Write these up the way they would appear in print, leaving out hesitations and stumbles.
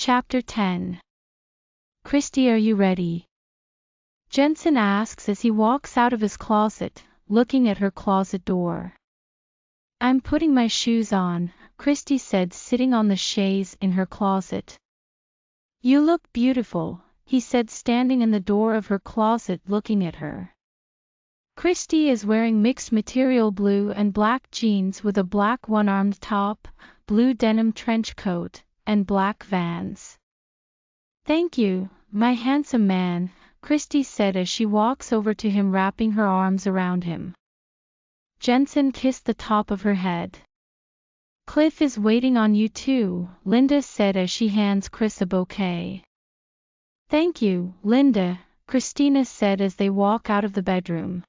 Chapter 10. Christy, are you ready? Jensen asks as he walks out of his closet, looking at her closet door. I'm putting my shoes on, Christy said, sitting on the chaise in her closet. You look beautiful, he said, standing in the door of her closet looking at her. Christy is wearing mixed material blue and black jeans with a black one-armed top, blue denim trench coat, and black Vans. Thank you, my handsome man, Christy said as she walks over to him, wrapping her arms around him. Jensen kissed the top of her head. Cliff is waiting on you too, Linda said as she hands Chris a bouquet. Thank you, Linda, Christina said as they walk out of the bedroom.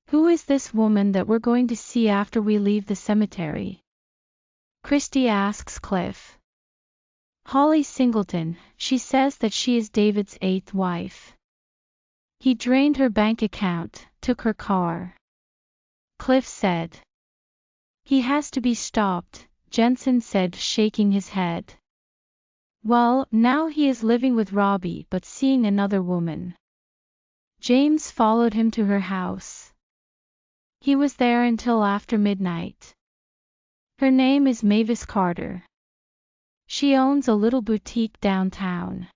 Who is this woman that we're going to see after we leave the cemetery? Christy asks Cliff. Holly Singleton, she says that she is David's 8th wife. He drained her bank account, took her car. Cliff said. He has to be stopped, Jensen said, shaking his head. Well, now he is living with Robbie but seeing another woman. James followed him to her house. He was there until after midnight. Her name is Mavis Carter. She owns a little boutique downtown.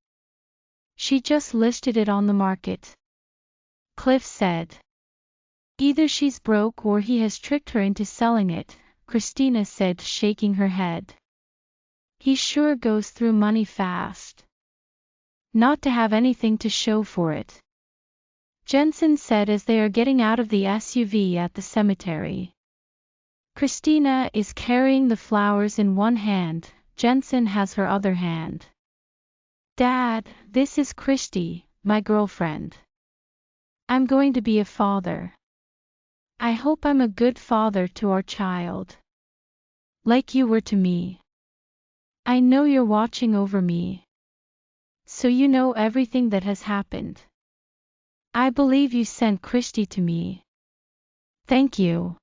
She just listed it on the market. Cliff said. Either she's broke or he has tricked her into selling it, Christina said, shaking her head. He sure goes through money fast. Not to have anything to show for it. Jensen said as they are getting out of the SUV at the cemetery. Christina is carrying the flowers in one hand, Jensen has her other hand. Dad, this is Christy, my girlfriend. I'm going to be a father. I hope I'm a good father to our child. Like you were to me. I know you're watching over me. So you know everything that has happened. I believe you sent Christy to me. Thank you.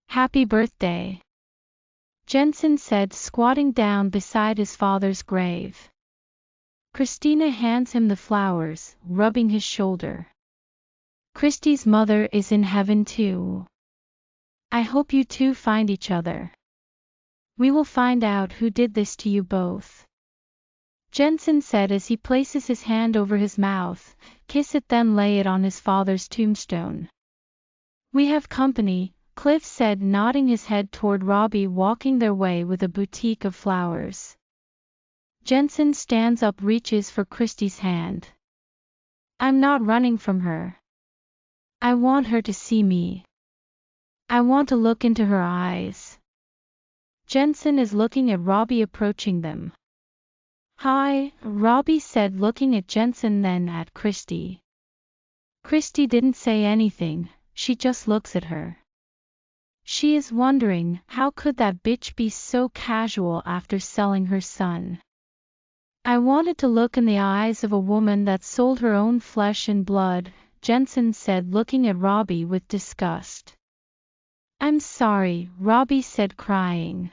Happy birthday. Jensen said, squatting down beside his father's grave. Christina hands him the flowers, rubbing his shoulder. Christy's mother is in heaven too. I hope you two find each other. We will find out who did this to you both. Jensen said as he places his hand over his mouth, kiss it then lay it on his father's tombstone. We have company, Cliff said, nodding his head toward Robbie walking their way with a bouquet of flowers. Jensen stands up, reaches for Christy's hand. I'm not running from her. I want her to see me. I want to look into her eyes. Jensen is looking at Robbie approaching them. Hi, Robbie said, looking at Jensen then at Christy. Christy didn't say anything, she just looks at her. She is wondering, how could that bitch be so casual after selling her son? I wanted to look in the eyes of a woman that sold her own flesh and blood, Jensen said, looking at Robbie with disgust. I'm sorry, Robbie said, crying.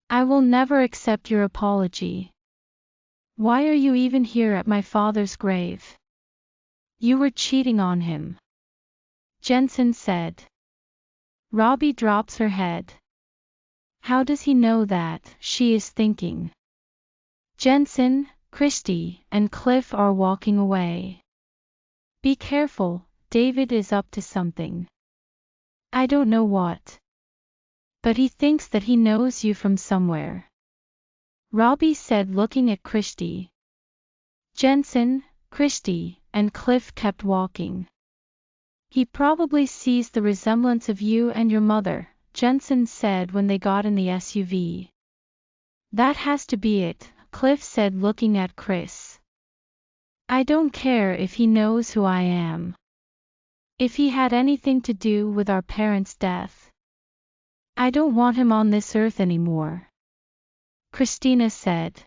I will never accept your apology. Why are you even here at my father's grave? You were cheating on him. Jensen said. Robbie drops her head. How does he know that, she is thinking. Jensen, Christy, and Cliff are walking away. Be careful, David is up to something. I don't know what. But he thinks that he knows you from somewhere. Robbie said, looking at Christy. Jensen, Christy, and Cliff kept walking. He probably sees the resemblance of you and your mother, Jensen said when they got in the SUV. That has to be it, Cliff said, looking at Chris. I don't care if he knows who I am. If he had anything to do with our parents' death. I don't want him on this earth anymore. Christina said.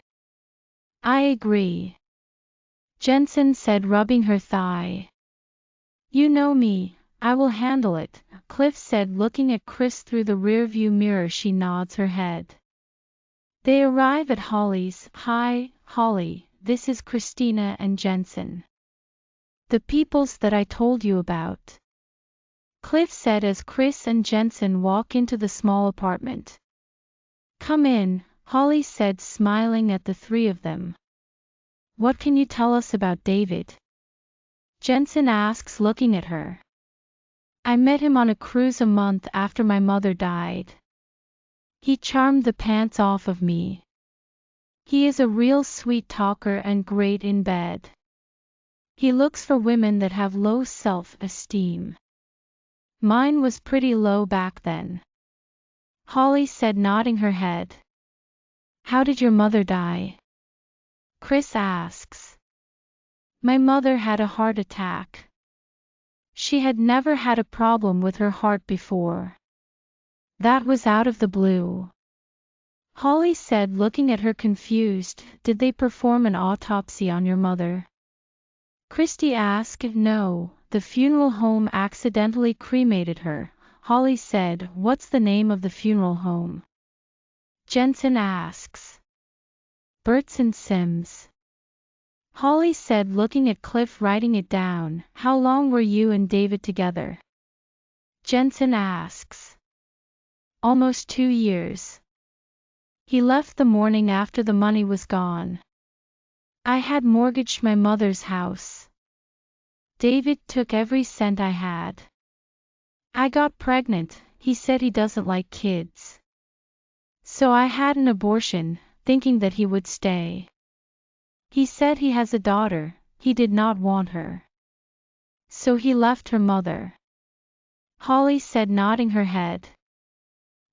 I agree. Jensen said, rubbing her thigh. You know me, I will handle it, Cliff said, looking at Chris through the rearview mirror. She nods her head. They arrive at Holly's. Hi, Holly, this is Christina and Jensen. The peoples that I told you about. Cliff said as Chris and Jensen walk into the small apartment. Come in, Holly said, smiling at the three of them. What can you tell us about David? Jensen asks, looking at her. I met him on a cruise a month after my mother died. He charmed the pants off of me. He is a real sweet talker and great in bed. He looks for women that have low self-esteem. Mine was pretty low back then. Holly said, nodding her head. How did your mother die? Chris asks. My mother had a heart attack. She had never had a problem with her heart before. That was out of the blue. Holly said, looking at her confused. Did they perform an autopsy on your mother? Christy asked. No, the funeral home accidentally cremated her. Holly said. What's the name of the funeral home? Jensen asks. Burt's and Sims. Holly said, looking at Cliff, writing it down. How long were you and David together? Jensen asks. Almost 2 years. He left the morning after the money was gone. I had mortgaged my mother's house. David took every cent I had. I got pregnant. He said he doesn't like kids. So I had an abortion, thinking that he would stay. He said he has a daughter. He did not want her. So he left her mother. Holly said, nodding her head.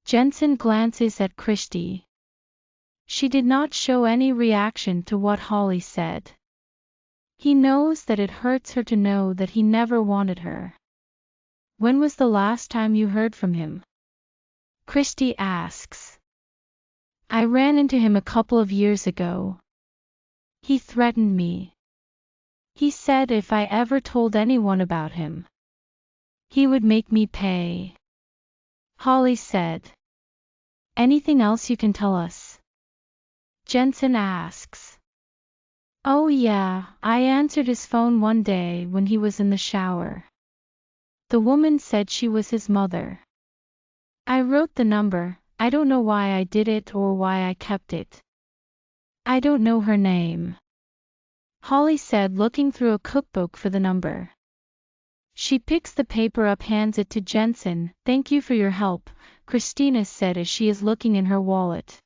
Jensen glances at Christy. She did not show any reaction to what Holly said. He knows that it hurts her to know that he never wanted her. When was the last time you heard from him? Christy asks. I ran into him a couple of years ago. He threatened me. He said if I ever told anyone about him, he would make me pay. Holly said. Anything else you can tell us? Jensen asks. Oh yeah, I answered his phone one day when he was in the shower. The woman said she was his mother. I wrote the number. I don't know why I did it or why I kept it. I don't know her name. Holly said, looking through a cookbook for the number. She picks the paper up, hands it to Jensen. Thank you for your help, Christina said as she is looking in her wallet.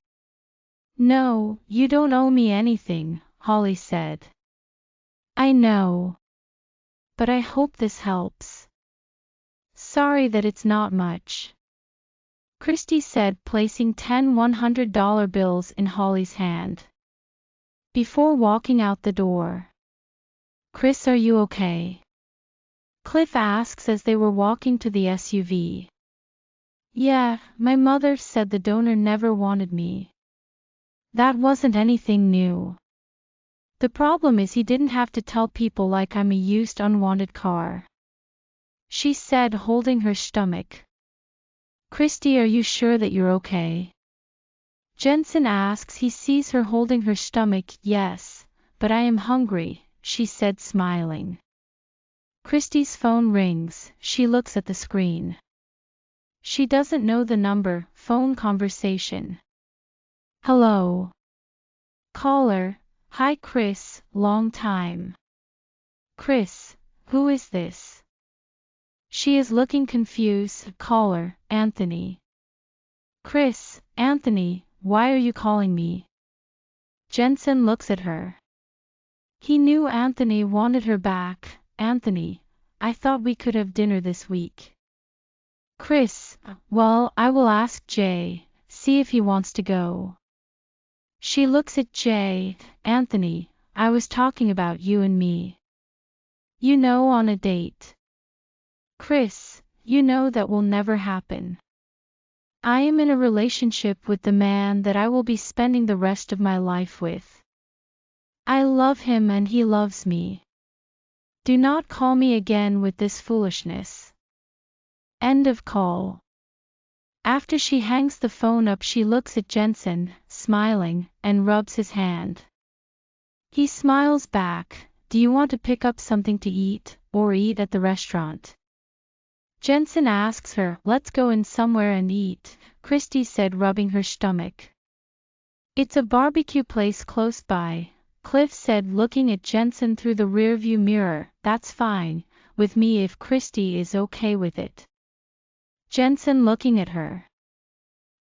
No, you don't owe me anything, Holly said. I know. But I hope this helps. Sorry that it's not much. Christy said, placing 10 $100 bills in Holly's hand. Before walking out the door. Chris, are you okay? Cliff asks as they were walking to the SUV. Yeah, my mother said the donor never wanted me. That wasn't anything new. The problem is he didn't have to tell people like I'm a used unwanted car. She said, holding her stomach. Christy, are you sure that you're okay? Jensen asks. He sees her holding her stomach. Yes, but I am hungry, she said, smiling. Christy's phone rings. She looks at the screen. She doesn't know the number. Phone conversation. Hello. Caller. Hi Chris, long time. Chris, who is this? She is looking confused. Caller, Anthony. Chris, Anthony, why are you calling me? Jensen looks at her. He knew Anthony wanted her back. Anthony, I thought we could have dinner this week. Chris, well, I will ask Jay, see if he wants to go. She looks at Jay. Anthony, I was talking about you and me. You know, on a date. Chris, you know that will never happen. I am in a relationship with the man that I will be spending the rest of my life with. I love him and he loves me. Do not call me again with this foolishness. End of call. After she hangs the phone up, she looks at Jensen, smiling, and rubs his hand. He smiles back. Do you want to pick up something to eat, or eat at the restaurant? Jensen asks her. Let's go in somewhere and eat, Christy said, rubbing her stomach. It's a barbecue place close by, Cliff said, looking at Jensen through the rearview mirror. That's fine with me if Christy is okay with it. Jensen looking at her.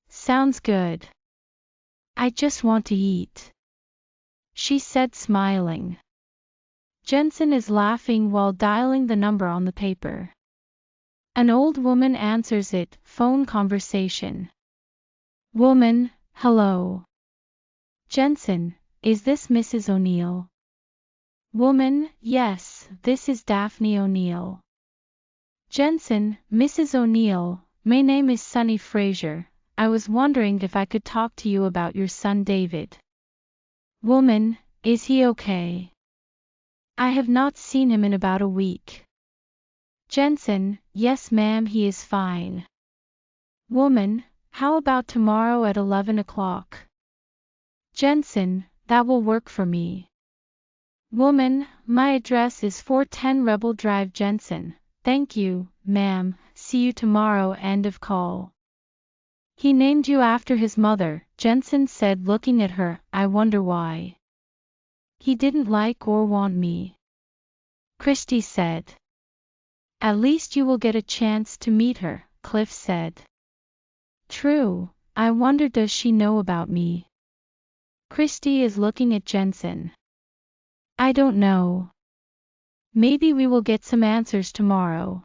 Sounds good. I just want to eat, she said, smiling. Jensen is laughing while dialing the number on the paper. An old woman answers it. Phone conversation. Woman, hello. Jensen, is this Mrs. O'Neill? Woman, yes, this is Daphne O'Neill. Jensen, Mrs. O'Neill, my name is Sonny Fraser. I was wondering if I could talk to you about your son David. Woman, is he okay? I have not seen him in about a week. Jensen, yes ma'am, he is fine. Woman, how about tomorrow at 11 o'clock? Jensen, that will work for me. Woman, my address is 410 Rebel Drive. Jensen, thank you, ma'am, see you tomorrow. End of call. He named you after his mother, Jensen said, looking at her. I wonder why. He didn't like or want me, Christy said. At least you will get a chance to meet her, Cliff said. True, I wonder does she know about me? Christy is looking at Jensen. I don't know. Maybe we will get some answers tomorrow,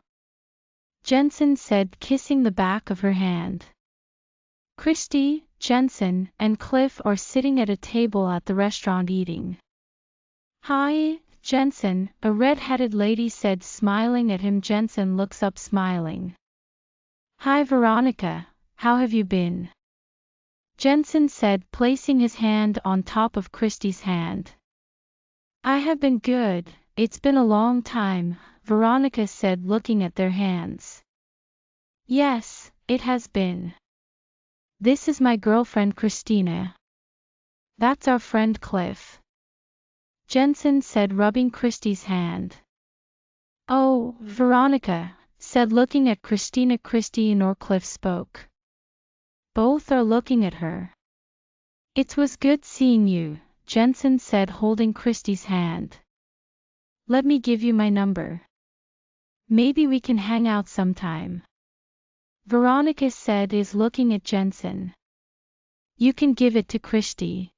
Jensen said, kissing the back of her hand. Christy, Jensen, and Cliff are sitting at a table at the restaurant eating. Hi, Jensen, a red-headed lady said, smiling at him. Jensen looks up, smiling. Hi Veronica, how have you been? Jensen said, placing his hand on top of Christy's hand. I have been good, it's been a long time, Veronica said, looking at their hands. Yes, it has been. This is my girlfriend Christina. That's our friend Cliff, Jensen said, rubbing Christy's hand. Oh, Veronica said, looking at Christina. Christy nor Cliff spoke. Both are looking at her. It was good seeing you, Jensen said, holding Christy's hand. Let me give you my number. Maybe we can hang out sometime, Veronica said, is looking at Jensen. You can give it to Christy.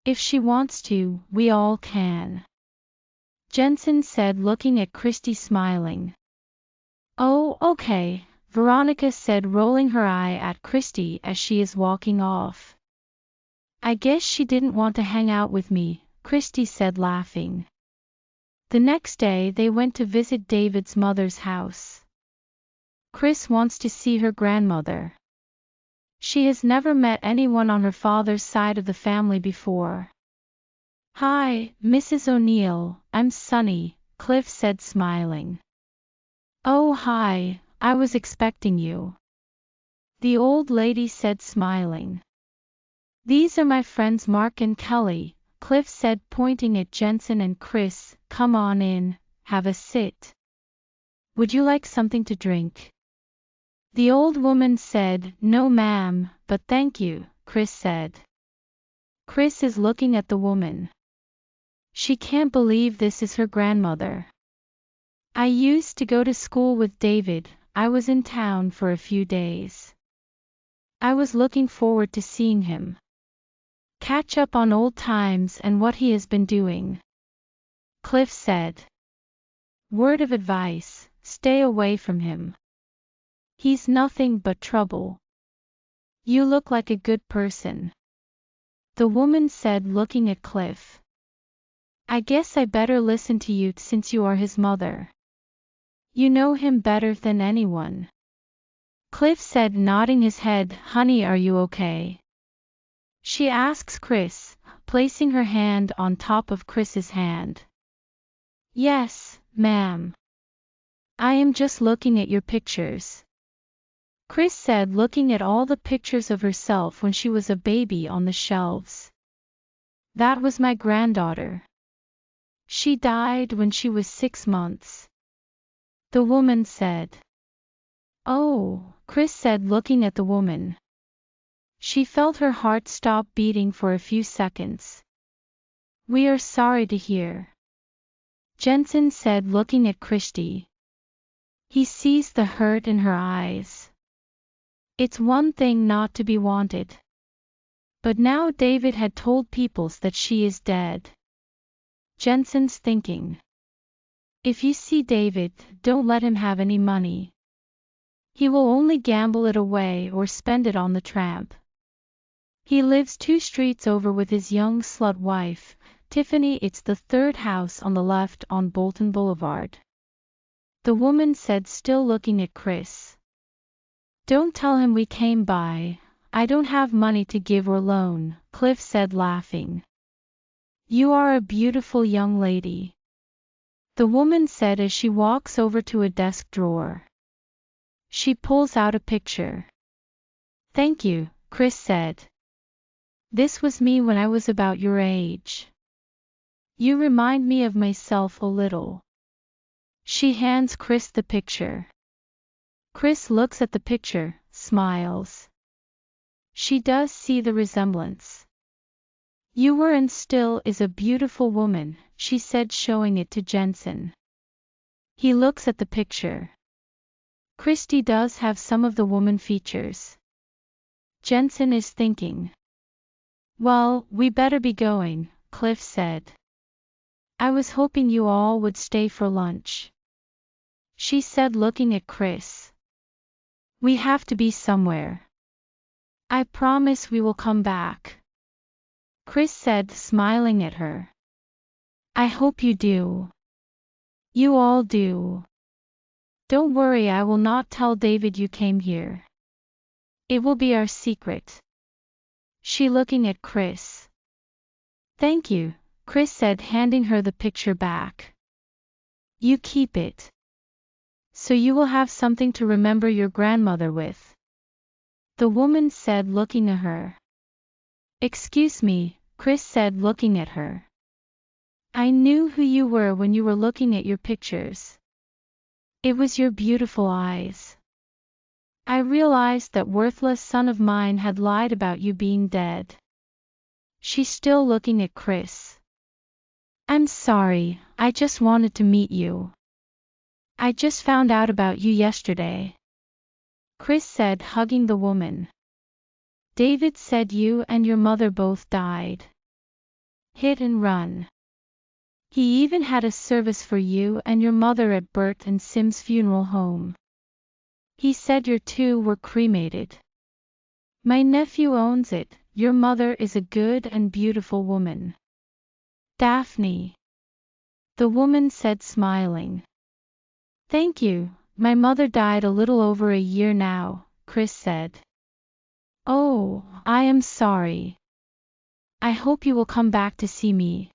If she wants to, we all can, Jensen said, looking at Christy, smiling. Oh, okay, Veronica said, rolling her eye at Christy as she is walking off. I guess she didn't want to hang out with me, Christy said, laughing. The next day they went to visit David's mother's house. Chris wants to see her grandmother. She has never met anyone on her father's side of the family before. Hi, Mrs. O'Neill, I'm Sonny, Cliff said, smiling. Oh hi, I was expecting you, the old lady said, smiling. These are my friends Mark and Kelly, Cliff said, pointing at Jensen and Chris. Come on in, have a sit. Would you like something to drink? The old woman said, no ma'am, but thank you, Chris said. Chris is looking at the woman. She can't believe this is her grandmother. I used to go to school with David. I was in town for a few days. I was looking forward to seeing him. Catch up on old times and what he has been doing, Cliff said. Word of advice, stay away from him. He's nothing but trouble. You look like a good person, the woman said, looking at Cliff. I guess I better listen to you since you are his mother. You know him better than anyone, Cliff said, nodding his head. Honey, are you okay? She asks Chris, placing her hand on top of Chris's hand. Yes, ma'am. I am just looking at your pictures. Chris said, looking at all the pictures of herself when she was a baby on the shelves. That was my granddaughter. She died when she was 6 months. The woman said. Oh, Chris said, looking at the woman. She felt her heart stop beating for a few seconds. We are sorry to hear. Jensen said, looking at Christy. He sees the hurt in her eyes. It's one thing not to be wanted. But now David had told people that she is dead. Jensen's thinking. If you see David, don't let him have any money. He will only gamble it away or spend it on the tramp. He lives 2 streets over with his young slut wife, Tiffany. It's the 3rd house on the left on Bolton Boulevard. The woman said, still looking at Chris. Don't tell him we came by. I don't have money to give or loan, Cliff said, laughing. You are a beautiful young lady. The woman said as she walks over to a desk drawer. She pulls out a picture. Thank you, Chris said. This was me when I was about your age. You remind me of myself a little. She hands Chris the picture. Chris looks at the picture, smiles. She does see the resemblance. You were and still is a beautiful woman, she said, showing it to Jensen. He looks at the picture. Christy does have some of the woman features. Jensen is thinking. Well, we better be going, Cliff said. I was hoping you all would stay for lunch. She said, looking at Chris. We have to be somewhere. I promise we will come back. Chris said, smiling at her. I hope you do. You all do. Don't worry, I will not tell David you came here. It will be our secret. She looking at Chris. Thank you, Chris said, handing her the picture back. You keep it. So you will have something to remember your grandmother with. The woman said, looking at her. Excuse me, Chris said, looking at her. I knew who you were when you were looking at your pictures. It was your beautiful eyes. I realized that worthless son of mine had lied about you being dead. She's still looking at Chris. I'm sorry, I just wanted to meet you. I just found out about you yesterday. Chris said, hugging the woman. David said you and your mother both died. Hit and run. He even had a service for you and your mother at Bert and Sim's funeral home. He said your 2 were cremated. My nephew owns it. Your mother is a good and beautiful woman. Daphne. The woman said, smiling. Thank you. My mother died a little over a year now, Chris said. Oh, I am sorry. I hope you will come back to see me.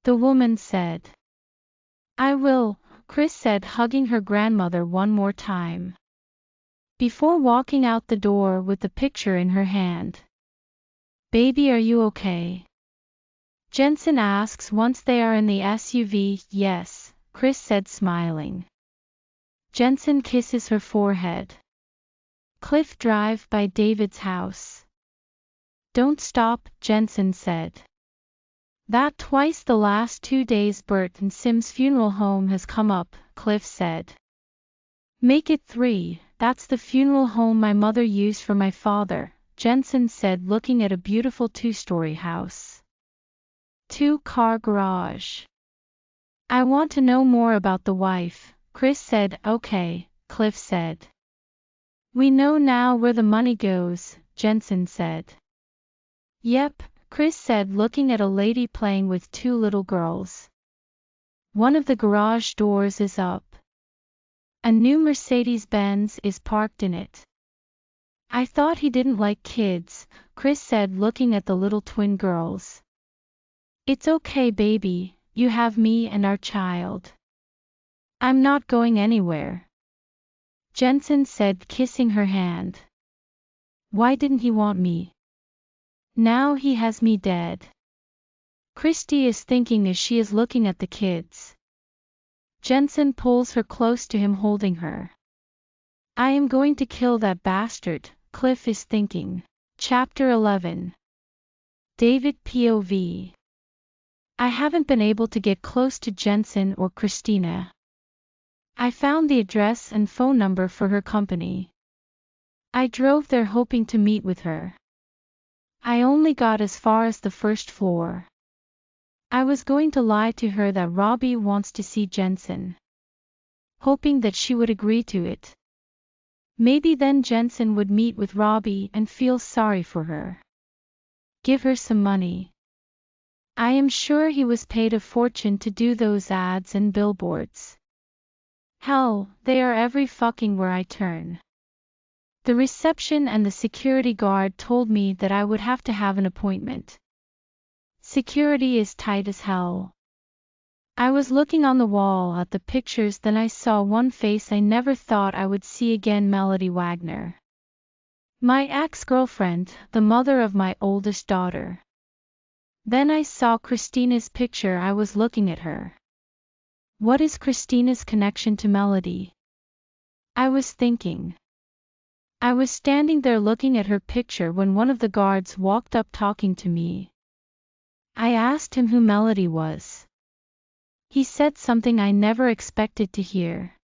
The woman said. I will, Chris said, hugging her grandmother one more time. Before walking out the door with the picture in her hand. Baby, are you okay? Jensen asks once they are in the SUV. Yes, Chris said, smiling. Jensen kisses her forehead. Cliff drive by David's house. Don't stop, Jensen said. That twice the last 2 days Bert and Sim's funeral home has come up, Cliff said. Make it 3, that's the funeral home my mother used for my father, Jensen said, looking at a beautiful 2-story house. 2-car garage. I want to know more about the wife, Chris said. Okay, Cliff said. We know now where the money goes, Jensen said. Yep, Chris said, looking at a lady playing with 2 little girls. One of the garage doors is up. A new Mercedes-Benz is parked in it. I thought he didn't like kids, Chris said, looking at the little twin girls. It's okay, baby, you have me and our child. I'm not going anywhere. Jensen said, kissing her hand. Why didn't he want me? Now he has me dead. Christy is thinking as she is looking at the kids. Jensen pulls her close to him, holding her. I am going to kill that bastard, Cliff is thinking. Chapter 11. David POV. I haven't been able to get close to Jensen or Christina. I found the address and phone number for her company. I drove there hoping to meet with her. I only got as far as the first floor. I was going to lie to her that Robbie wants to see Jensen, hoping that she would agree to it. Maybe then Jensen would meet with Robbie and feel sorry for her. Give her some money. I am sure he was paid a fortune to do those ads and billboards. Hell, they are every fucking where I turn. The reception and the security guard told me that I would have to have an appointment. Security is tight as hell. I was looking on the wall at the pictures, then I saw one face I never thought I would see again, Melody Wagner. My ex-girlfriend, the mother of my oldest daughter. Then I saw Christina's picture. I was looking at her. What is Christina's connection to Melody? I was thinking. I was standing there looking at her picture when one of the guards walked up talking to me. I asked him who Melody was. He said something I never expected to hear.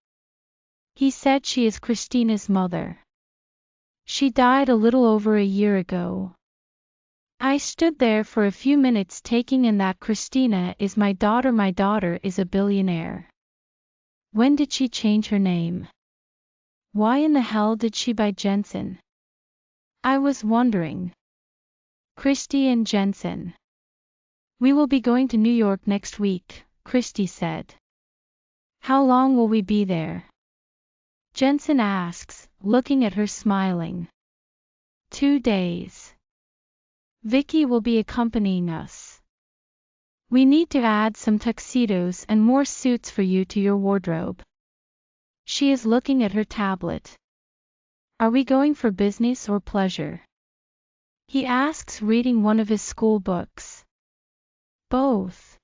He said she is Christina's mother. She died a little over a year ago. I stood there for a few minutes taking in that Christina is my daughter. My daughter is a billionaire. When did she change her name? Why in the hell did she buy Jensen? I was wondering. Christy and Jensen. We will be going to New York next week, Christy said. How long will we be there? Jensen asks, looking at her smiling. 2 days. Vicky will be accompanying us. We need to add some tuxedos and more suits for you to your wardrobe. She is looking at her tablet. Are we going for business or pleasure? He asks, reading one of his school books. Both.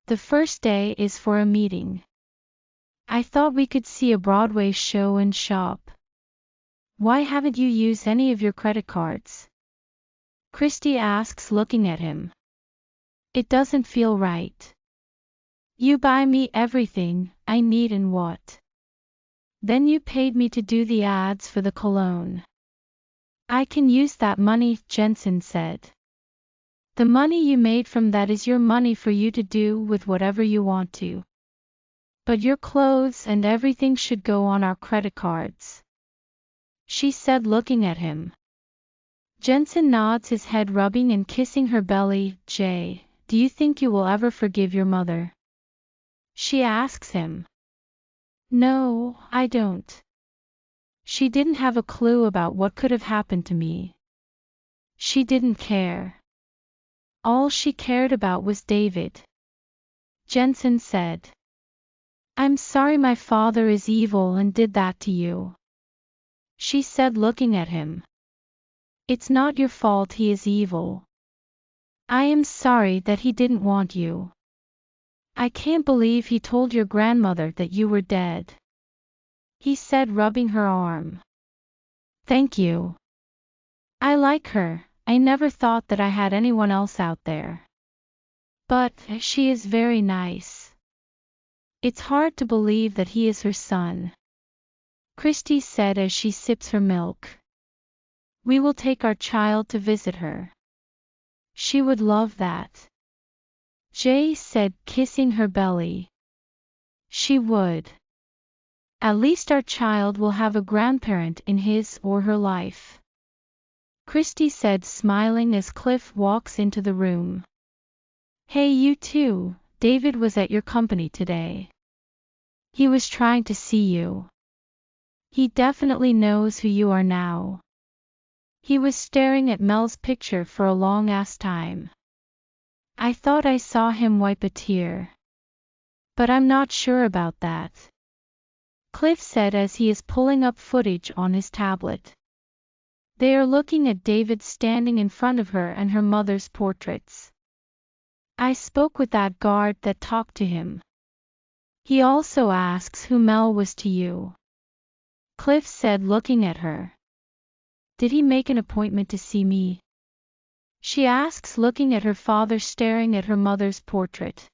The first day is for a meeting. I thought we could see a Broadway show and shop. Why haven't you used any of your credit cards? Christy asks, looking at him. It doesn't feel right. You buy me everything I need and what? Then you paid me to do the ads for the cologne. I can use that money, Jensen said. The money you made from that is your money for you to do with whatever you want to. But your clothes and everything should go on our credit cards. She said, looking at him. Jensen nods his head, rubbing and kissing her belly. Jay, do you think you will ever forgive your mother? She asks him. No, I don't. She didn't have a clue about what could have happened to me. She didn't care. All she cared about was David. Jensen said. I'm sorry my father is evil and did that to you. She said, looking at him. It's not your fault he is evil. I am sorry that he didn't want you. I can't believe he told your grandmother that you were dead. He said, rubbing her arm. Thank you. I like her. I never thought that I had anyone else out there. But she is very nice. It's hard to believe that he is her son. Christy said as she sips her milk. We will take our child to visit her. She would love that. Jay said, kissing her belly. She would. At least our child will have a grandparent in his or her life. Christy said, smiling as Cliff walks into the room. Hey, you too, David was at your company today. He was trying to see you. He definitely knows who you are now. He was staring at Mel's picture for a long-ass time. I thought I saw him wipe a tear. But I'm not sure about that. Cliff said as he is pulling up footage on his tablet. They are looking at David standing in front of her and her mother's portraits. I spoke with that guard that talked to him. He also asks who Mel was to you. Cliff said, looking at her. Did he make an appointment to see me? She asks, looking at her father staring at her mother's portrait.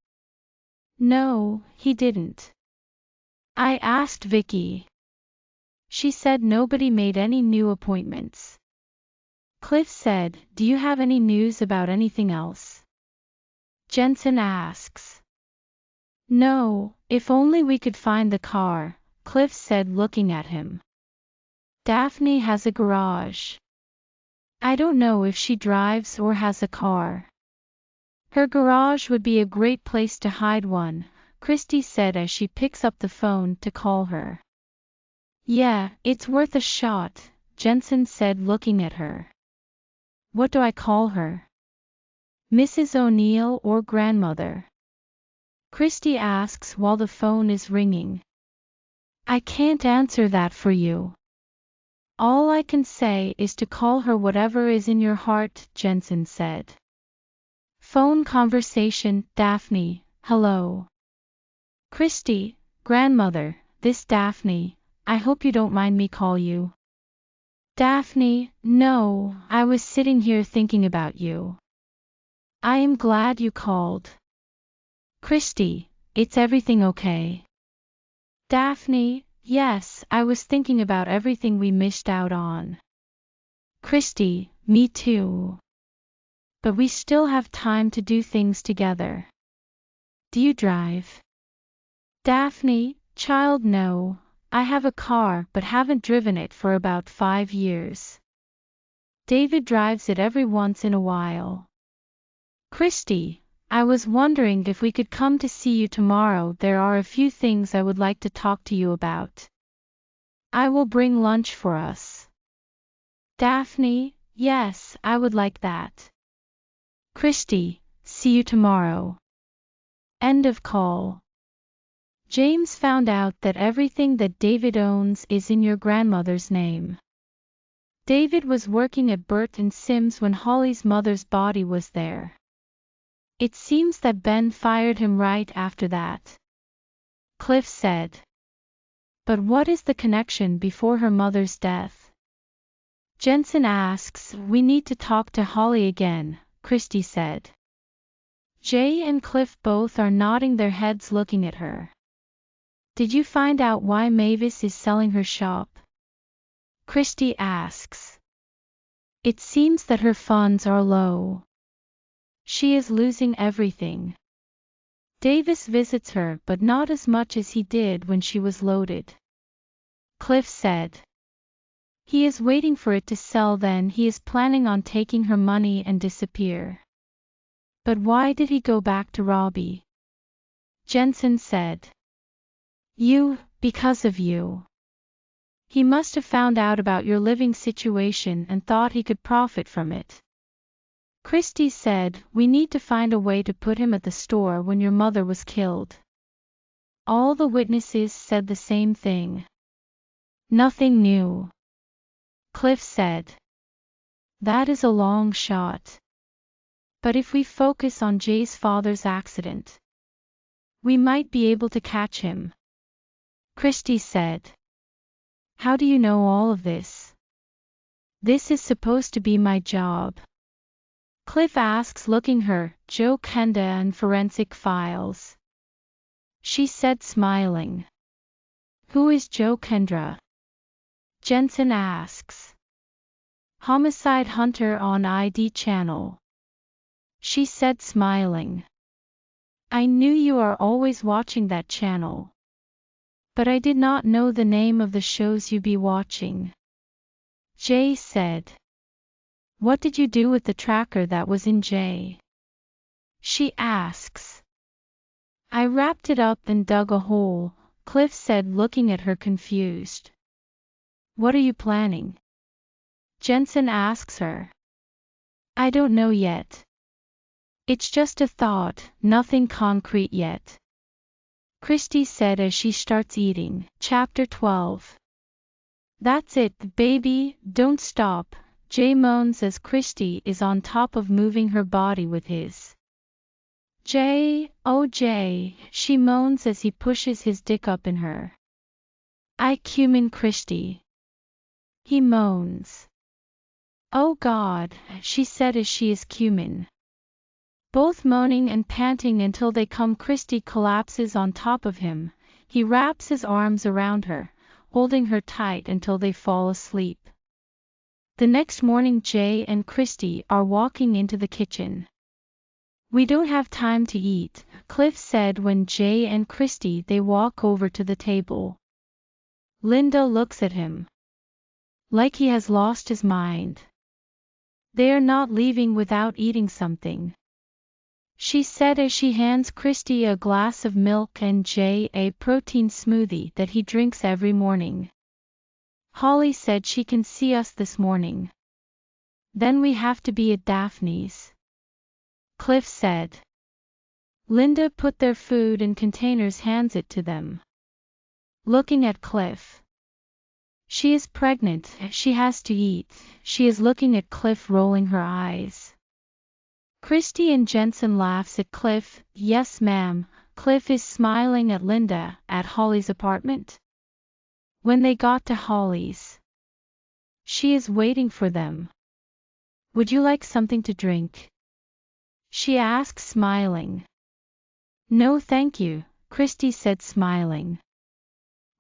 No, he didn't. I asked Vicky. She said nobody made any new appointments. Cliff said, do you have any news about anything else? Jensen asks. No, if only we could find the car, Cliff said, looking at him. Daphne has a garage. I don't know if she drives or has a car. Her garage would be a great place to hide one, Christy said as she picks up the phone to call her. Yeah, it's worth a shot, Jensen said, looking at her. What do I call her? Mrs. O'Neill or grandmother? Christy asks while the phone is ringing. I can't answer that for you. All I can say is to call her whatever is in your heart, Jensen said. Phone conversation, Daphne, hello. Christy, grandmother, this Daphne, I hope you don't mind me call you. Daphne, no, I was sitting here thinking about you. I am glad you called. Christy, it's everything okay? Daphne, yes, I was thinking about everything we missed out on. Christy, me too. But we still have time to do things together. Do you drive? Daphne, child, no, I have a car but haven't driven it for about 5 years. David drives it every once in a while. Christy, I was wondering if we could come to see you tomorrow. There are a few things I would like to talk to you about. I will bring lunch for us. Daphne, yes, I would like that. Christy, see you tomorrow. End of call. James found out that everything that David owns is in your grandmother's name. David was working at Bert and Sim's when Holly's mother's body was there. It seems that Ben fired him right after that. Cliff said. But what is the connection before her mother's death? Jensen asks, we need to talk to Holly again, Christy said. Jay and Cliff both are nodding their heads looking at her. Did you find out why Mavis is selling her shop? Christy asks. It seems that her funds are low. She is losing everything. Davis visits her but not as much as he did when she was loaded. Cliff said. He is waiting for it to sell, then he is planning on taking her money and disappear. But why did he go back to Robbie? Jensen said. Because of you. He must have found out about your living situation and thought he could profit from it. Christy said, we need to find a way to put him at the store when your mother was killed. All the witnesses said the same thing. Nothing new. Cliff said. That is a long shot. But if we focus on Jay's father's accident, we might be able to catch him. Christy said. How do you know all of this? This is supposed to be my job. Cliff asks, looking her, Joe Kenda and Forensic Files. She said, smiling. Who is Joe Kendra? Jensen asks. Homicide Hunter on ID channel. She said, smiling. I knew you are always watching that channel. But I did not know the name of the shows you be watching. Jay said. What did you do with the tracker that was in Jay? She asks. I wrapped it up and dug a hole, Cliff said, looking at her confused. What are you planning? Jensen asks her. I don't know yet. It's just a thought, nothing concrete yet. Christy said as she starts eating. Chapter 12. That's it, baby, don't stop, Jay moans as Christy is on top of moving her body with his. Jay, oh Jay, she moans as he pushes his dick up in her. I cumin Christy. He moans. Oh God, she said as she is cumin. Both moaning and panting until they come, Christy collapses on top of him. He wraps his arms around her, holding her tight until they fall asleep. The next morning Jay and Christy are walking into the kitchen. We don't have time to eat, Cliff said when Jay and Christy they walk over to the table. Linda looks at him. Like he has lost his mind. They are not leaving without eating something, she said as she hands Christy a glass of milk and Jay a protein smoothie that he drinks every morning. Holly said she can see us this morning. Then we have to be at Daphne's, Cliff said. Linda put their food in containers, hands it to them. Looking at Cliff. She is pregnant, she has to eat, she is looking at Cliff, rolling her eyes. Christy and Jensen laughs at Cliff. Yes ma'am, Cliff is smiling at Linda, at Holly's apartment. When they got to Holly's, she is waiting for them. Would you like something to drink? She asks, smiling. No thank you, Christy said, smiling.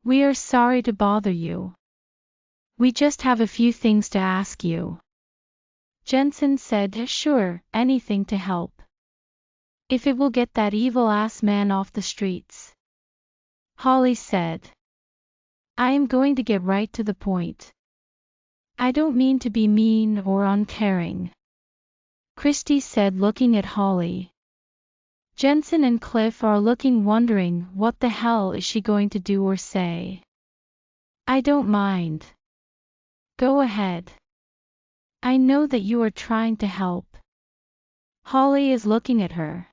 We are sorry to bother you. We just have a few things to ask you. Jensen said, sure, anything to help. If it will get that evil-ass man off the streets. Holly said. I am going to get right to the point. I don't mean to be mean or uncaring, Christy said, looking at Holly. Jensen and Cliff are looking, wondering what the hell is she going to do or say. I don't mind. Go ahead. I know that you are trying to help. Holly is looking at her.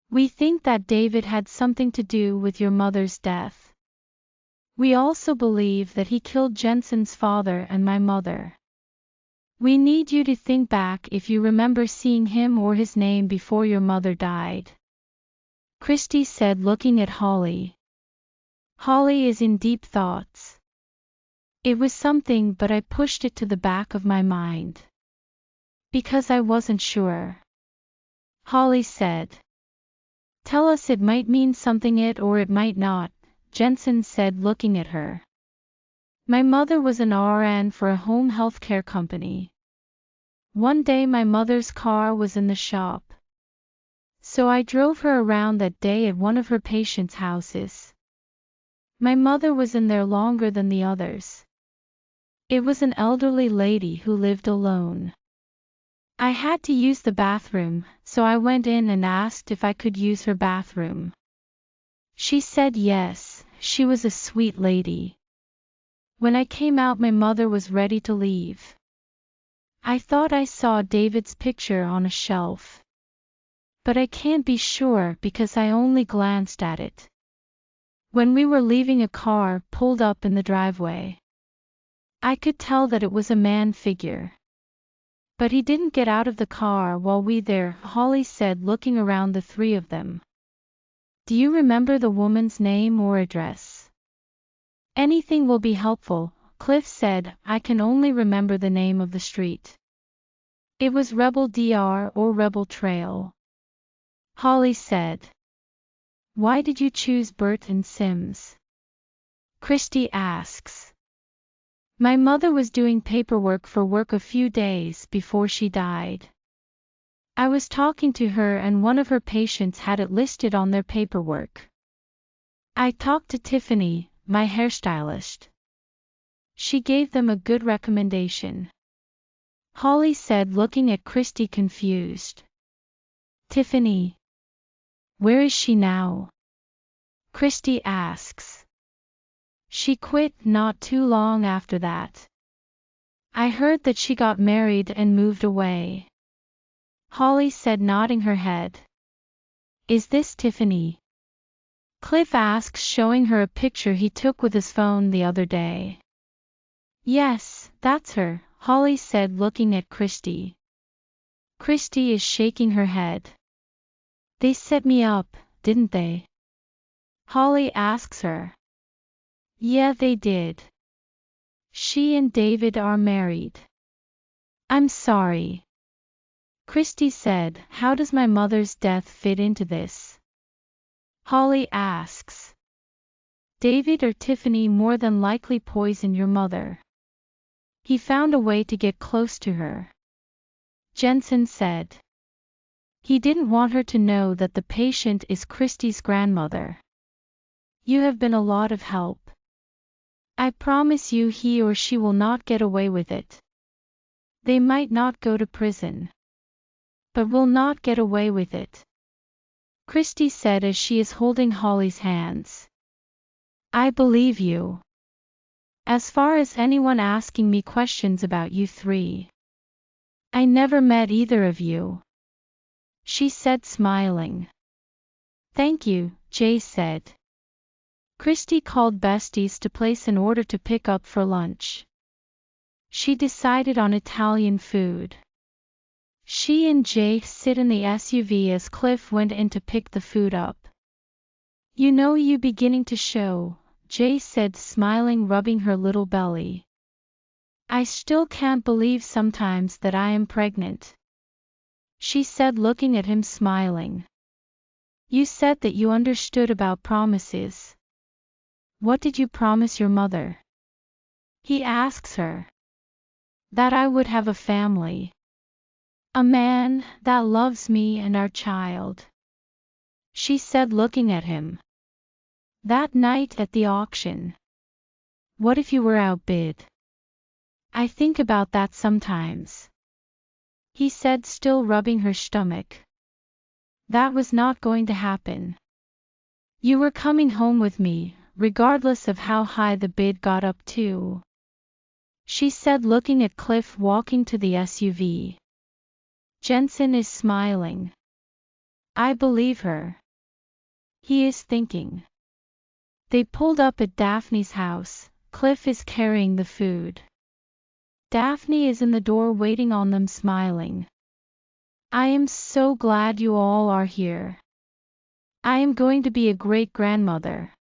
We think that David had something to do with your mother's death. We also believe that he killed Jensen's father and my mother. We need you to think back if you remember seeing him or his name before your mother died, Christy said, looking at Holly. Holly is in deep thoughts. It was something, but I pushed it to the back of my mind. Because I wasn't sure. Holly said. Tell us, it might mean something or it might not, Jensen said, looking at her. My mother was an RN for a home healthcare company. One day my mother's car was in the shop. So I drove her around that day at one of her patients' houses. My mother was in there longer than the others. It was an elderly lady who lived alone. I had to use the bathroom, so I went in and asked if I could use her bathroom. She said yes, she was a sweet lady. When I came out, my mother was ready to leave. I thought I saw David's picture on a shelf. But I can't be sure because I only glanced at it. When we were leaving, a car pulled up in the driveway. I could tell that it was a man figure. But he didn't get out of the car while we there, Holly said, looking around the three of them. Do you remember the woman's name or address? Anything will be helpful, Cliff said. I can only remember the name of the street. It was Rebel DR or Rebel Trail. Holly said. Why did you choose Bert and Sims? Christy asks. My mother was doing paperwork for work a few days before she died. I was talking to her and one of her patients had it listed on their paperwork. I talked to Tiffany, my hairstylist. She gave them a good recommendation. Holly said, looking at Christy, confused. Tiffany. Where is she now? Christy asks. She quit not too long after that. I heard that she got married and moved away. Holly said, nodding her head. Is this Tiffany? Cliff asks, showing her a picture he took with his phone the other day. Yes, that's her, Holly said, looking at Christy. Christy is shaking her head. They set me up, didn't they? Holly asks her. Yeah, they did. She and David are married. I'm sorry. Christy said, how does my mother's death fit into this? Holly asks. David or Tiffany more than likely poisoned your mother. He found a way to get close to her. Jensen said. He didn't want her to know that the patient is Christy's grandmother. You have been a lot of help. I promise you he or she will not get away with it. They might not go to prison, but will not get away with it. Christy said as she is holding Holly's hands. I believe you. As far as anyone asking me questions about you three, I never met either of you. She said, smiling. Thank you, Jay said. Christy called besties to place an order to pick up for lunch. She decided on Italian food. She and Jay sit in the SUV as Cliff went in to pick the food up. You know, you beginning to show, Jay said, smiling, rubbing her little belly. I still can't believe sometimes that I am pregnant. She said, looking at him, smiling. You said that you understood about promises. What did you promise your mother? He asks her. That I would have a family. A man that loves me and our child. She said, looking at him. That night at the auction. What if you were outbid? I think about that sometimes. He said, still rubbing her stomach. That was not going to happen. You were coming home with me, regardless of how high the bid got up to. She said, looking at Cliff walking to the SUV. Jensen is smiling. I believe her. He is thinking. They pulled up at Daphne's house. Cliff is carrying the food. Daphne is in the door waiting on them, smiling. I am so glad you all are here. I am going to be a great grandmother.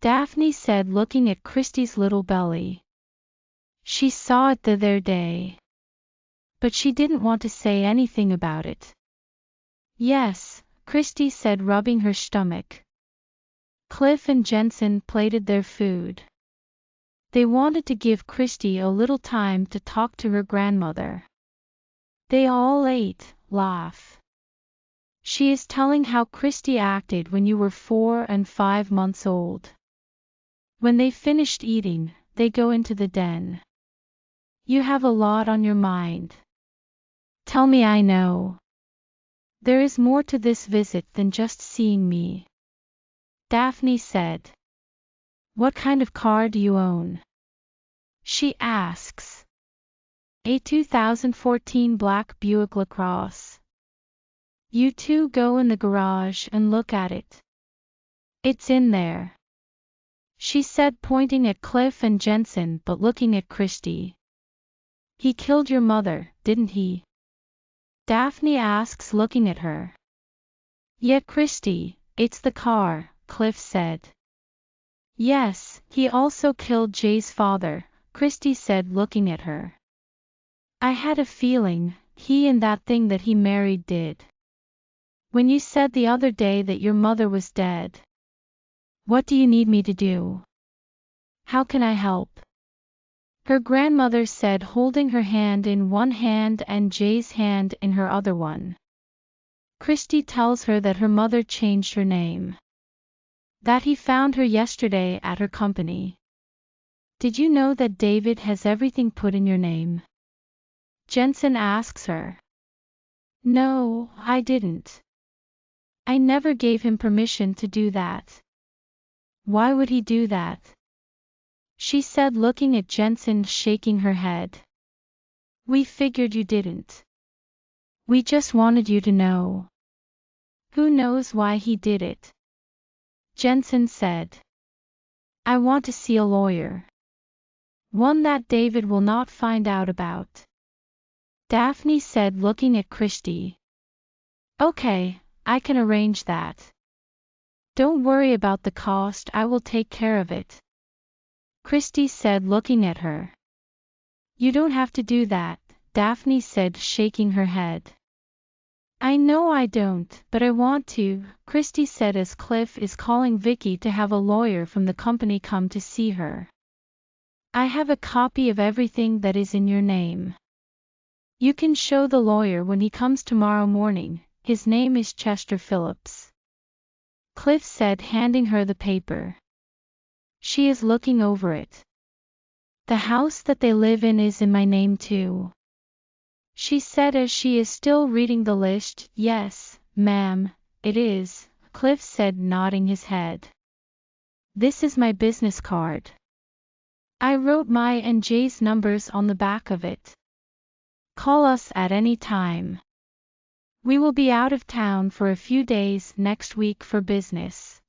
Daphne said, looking at Christy's little belly. She saw it the other day, but she didn't want to say anything about it. Yes, Christy said, rubbing her stomach. Cliff and Jensen plated their food. They wanted to give Christy a little time to talk to her grandmother. They all ate, laugh. She is telling how Christy acted when you were 4 and 5 months old. When they finished eating, they go into the den. You have a lot on your mind. Tell me, I know. There is more to this visit than just seeing me. Daphne said. What kind of car do you own? She asks. A 2014 black Buick LaCrosse. You two go in the garage and look at it. It's in there. She said, pointing at Cliff and Jensen but looking at Christy. He killed your mother, didn't he? Daphne asks, looking at her. Yeah, Christy, it's the car, Cliff said. Yes, he also killed Jay's father, Christy said, looking at her. I had a feeling he and that thing that he married did. When you said the other day that your mother was dead. What do you need me to do? How can I help? Her grandmother said, holding her hand in one hand and Jay's hand in her other one. Christy tells her that her mother changed her name. That he found her yesterday at her company. Did you know that David has everything put in your name? Jensen asks her. No, I didn't. I never gave him permission to do that. Why would he do that? She said, looking at Jensen, shaking her head. We figured you didn't. We just wanted you to know. Who knows why he did it? Jensen said. I want to see a lawyer. One that David will not find out about. Daphne said, looking at Christy. Okay, I can arrange that. Don't worry about the cost, I will take care of it. Christy said, looking at her. You don't have to do that, Daphne said, shaking her head. I know I don't, but I want to, Christy said as Cliff is calling Vicky to have a lawyer from the company come to see her. I have a copy of everything that is in your name. You can show the lawyer when he comes tomorrow morning, his name is Chester Phillips. Cliff said, handing her the paper. She is looking over it. The house that they live in is in my name too. She said as she is still reading the list. Yes, ma'am, it is, Cliff said, nodding his head. This is my business card. I wrote my and Jay's numbers on the back of it. Call us at any time. We will be out of town for a few days next week for business.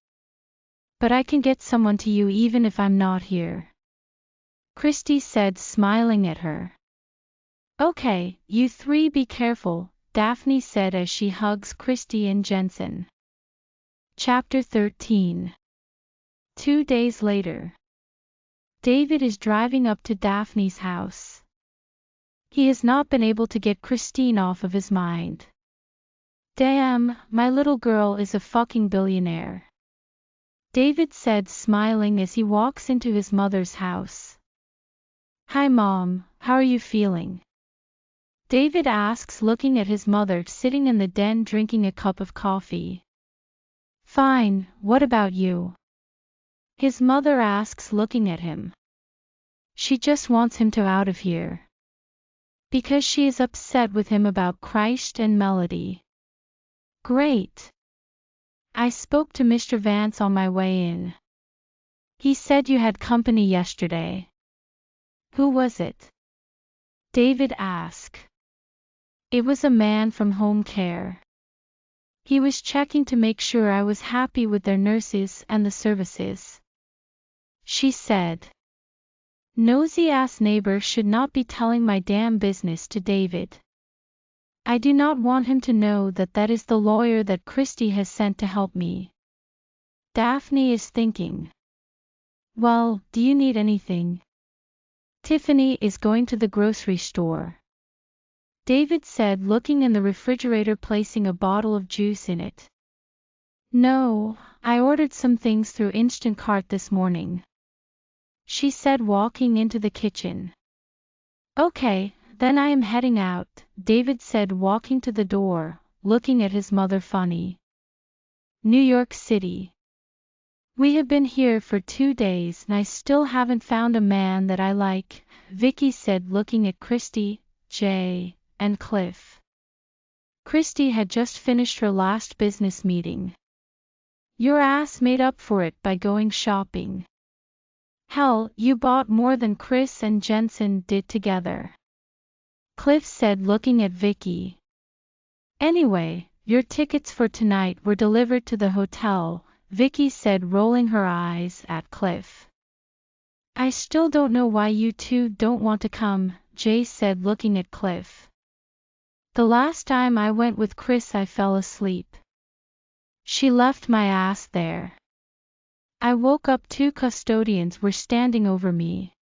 But I can get someone to you even if I'm not here. Christy said, smiling at her. Okay, you three be careful, Daphne said as she hugs Christy and Jensen. Chapter 13. 2 days later. David is driving up to Daphne's house. He has not been able to get Christine off of his mind. Damn, my little girl is a fucking billionaire. David said, smiling as he walks into his mother's house. Hi Mom, how are you feeling? David asks, looking at his mother sitting in the den drinking a cup of coffee. Fine, what about you? His mother asks, looking at him. She just wants him to out of here. Because she is upset with him about Christ and Melody. Great. I spoke to Mr. Vance on my way in. He said you had company yesterday. Who was it? David asked. It was a man from home care. He was checking to make sure I was happy with their nurses and the services. She said. Nosy-ass neighbor should not be telling my damn business to David. I do not want him to know that that is the lawyer that Christy has sent to help me. Daphne is thinking. Well, do you need anything? Tiffany is going to the grocery store. David said, looking in the refrigerator, placing a bottle of juice in it. No, I ordered some things through Instacart this morning. She said, walking into the kitchen. Okay, then I am heading out, David said, walking to the door, looking at his mother funny. New York City. We have been here for 2 days and I still haven't found a man that I like, Vicky said, looking at Christy, Jay, and Cliff. Christy had just finished her last business meeting. Your ass made up for it by going shopping. Hell, you bought more than Chris and Jensen did together. Cliff said, looking at Vicky. Anyway, your tickets for tonight were delivered to the hotel, Vicky said, rolling her eyes at Cliff. I still don't know why you two don't want to come, Jay said, looking at Cliff. The last time I went with Chris I fell asleep. She left my ass there. I woke up, 2 custodians were standing over me.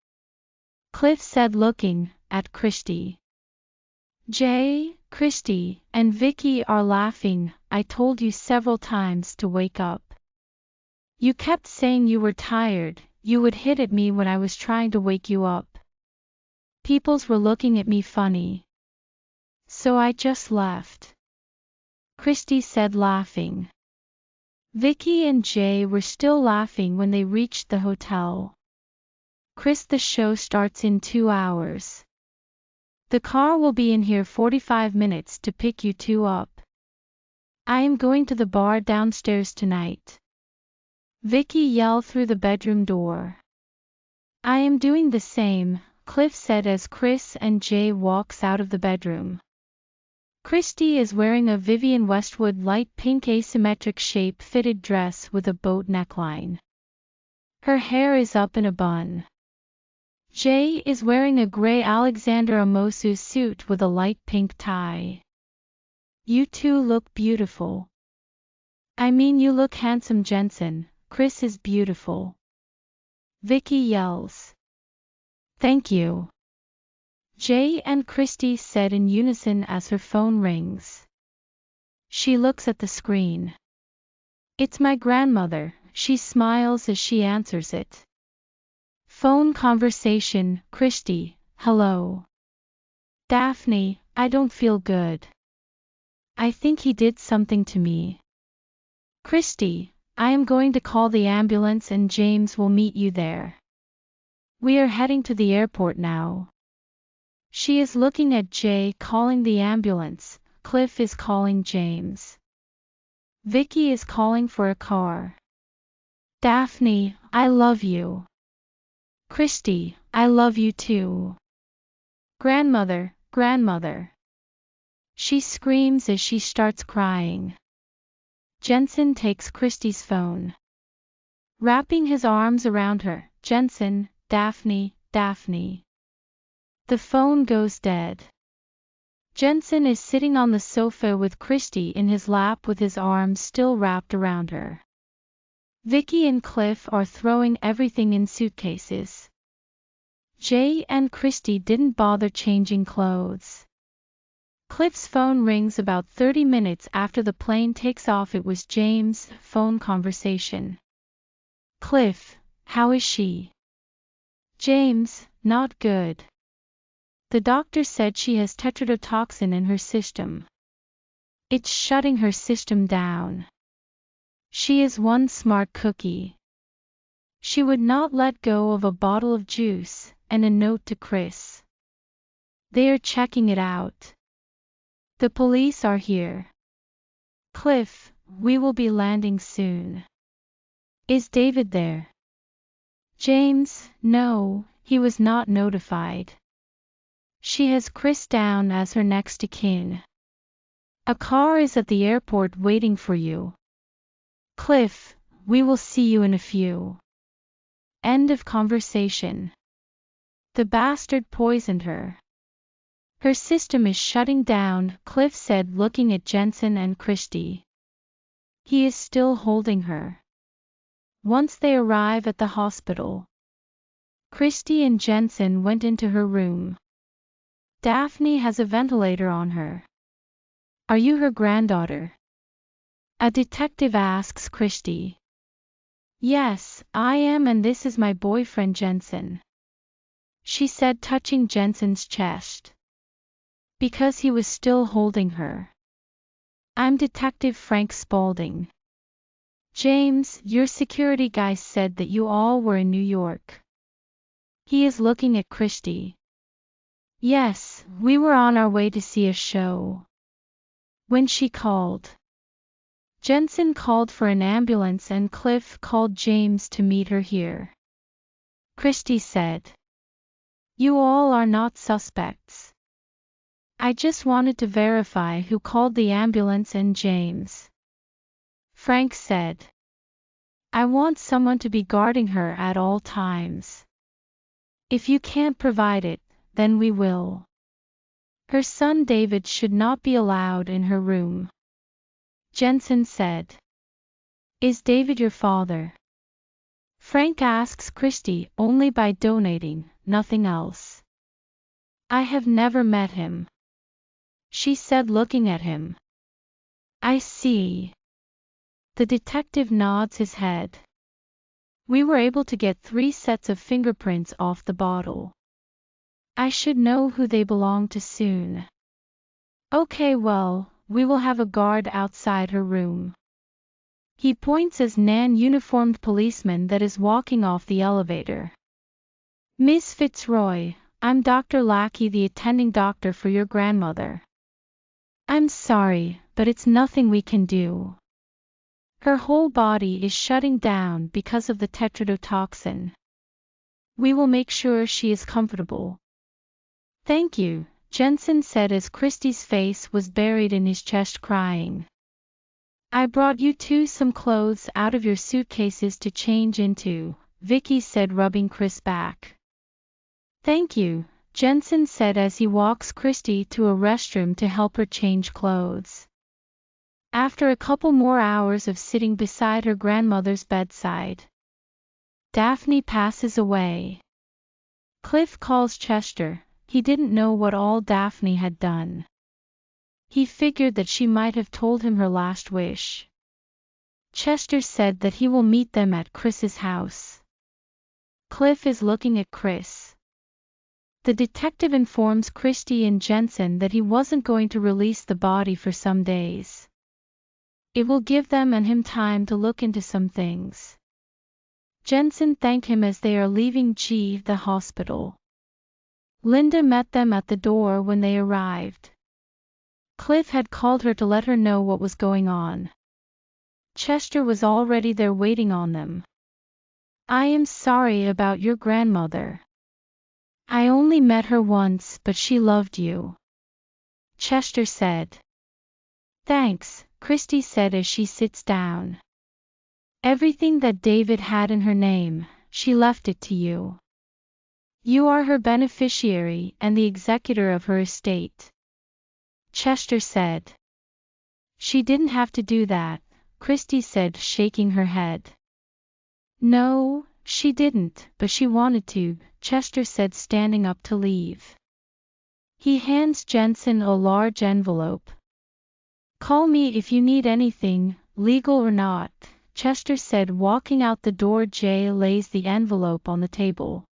Cliff said, looking at Christy. Jay, Christy, and Vicky are laughing. I told you several times to wake up. You kept saying you were tired, you would hit at me when I was trying to wake you up. Peoples were looking at me funny. So I just left. Christy said, laughing. Vicky and Jay were still laughing when they reached the hotel. Chris, the show starts in 2 hours. The car will be in here 45 minutes to pick you two up. I am going to the bar downstairs tonight. Vicky yelled through the bedroom door. I am doing the same, Cliff said as Chris and Jay walks out of the bedroom. Christy is wearing a Vivienne Westwood light pink asymmetric shape fitted dress with a boat neckline. Her hair is up in a bun. Jay is wearing a gray Alexander Amosu suit with a light pink tie. You two look beautiful. I mean, you look handsome, Jensen. Chris is beautiful. Vicky yells. Thank you. Jay and Christy said in unison as her phone rings. She looks at the screen. It's my grandmother. She smiles as she answers it. Phone conversation. Christy, hello. Daphne, I don't feel good. I think he did something to me. Christy, I am going to call the ambulance and James will meet you there. We are heading to the airport now. She is looking at Jay calling the ambulance. Cliff is calling James. Vicky is calling for a car. Daphne, I love you. Christy, I love you too. Grandmother, grandmother. She screams as she starts crying. Jensen takes Christy's phone. Wrapping his arms around her, Jensen, Daphne, Daphne. The phone goes dead. Jensen is sitting on the sofa with Christy in his lap with his arms still wrapped around her. Vicky and Cliff are throwing everything in suitcases. Jay and Christy didn't bother changing clothes. Cliff's phone rings about 30 minutes after the plane takes off. It was James' phone conversation. Cliff, how is she? James, not good. The doctor said she has tetrodotoxin in her system. It's shutting her system down. She is one smart cookie. She would not let go of a bottle of juice and a note to Chris. They are checking it out. The police are here. Cliff, we will be landing soon. Is David there? James, no, he was not notified. She has Chris down as her next of kin. A car is at the airport waiting for you. Cliff, we will see you in a few. End of conversation. The bastard poisoned her. Her system is shutting down, Cliff said, looking at Jensen and Christy. He is still holding her. Once they arrive at the hospital, Christy and Jensen went into her room. Daphne has a ventilator on her. Are you her granddaughter? A detective asks Christy. Yes, I am, and this is my boyfriend Jensen. She said, touching Jensen's chest. Because he was still holding her. I'm Detective Frank Spaulding. James, your security guy said that you all were in New York. He is looking at Christy. Yes, we were on our way to see a show. When she called. Jensen called for an ambulance and Cliff called James to meet her here. Christy said. You all are not suspects. I just wanted to verify who called the ambulance and James. Frank said. I want someone to be guarding her at all times. If you can't provide it, then we will. Her son David should not be allowed in her room. Jensen said. Is David your father? Frank asks Christy. Only by donating, nothing else. I have never met him. She said, looking at him. I see. The detective nods his head. We were able to get 3 sets of fingerprints off the bottle. I should know who they belong to soon. Okay, well, we will have a guard outside her room. He points as non-uniformed policeman that is walking off the elevator. Miss Fitzroy, I'm Dr. Lackey, the attending doctor for your grandmother. I'm sorry, but it's nothing we can do. Her whole body is shutting down because of the tetrodotoxin. We will make sure she is comfortable. Thank you, Jensen said as Christy's face was buried in his chest crying. I brought you two some clothes out of your suitcases to change into, Vicky said, rubbing Chris' back. Thank you, Jensen said as he walks Christy to a restroom to help her change clothes. After a couple more hours of sitting beside her grandmother's bedside, Daphne passes away. Cliff calls Chester. He didn't know what all Daphne had done. He figured that she might have told him her last wish. Chester said that he will meet them at Chris's house. Cliff is looking at Chris. The detective informs Christy and Jensen that he wasn't going to release the body for some days. It will give them and him time to look into some things. Jensen thanked him as they are leaving the hospital. Linda met them at the door when they arrived. Cliff had called her to let her know what was going on. Chester was already there waiting on them. I am sorry about your grandmother. I only met her once, but she loved you, Chester said. Thanks, Christy said as she sits down. Everything that David had in her name, she left it to you. You are her beneficiary and the executor of her estate, Chester said. She didn't have to do that, Christy said, shaking her head. No, she didn't, but she wanted to, Chester said, standing up to leave. He hands Jensen a large envelope. Call me if you need anything, legal or not, Chester said, walking out the door. Jay lays the envelope on the table.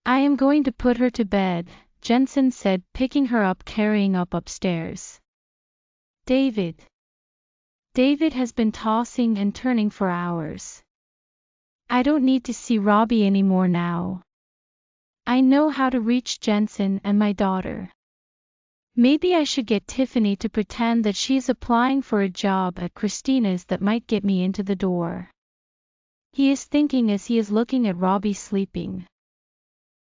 I am going to put her to bed, Jensen said, picking her up, carrying up upstairs. David has been tossing and turning for hours. I don't need to see Robbie anymore now. I know how to reach Jensen and my daughter. Maybe I should get Tiffany to pretend that she's applying for a job at Christina's that might get me into the door. He is thinking as he is looking at Robbie sleeping.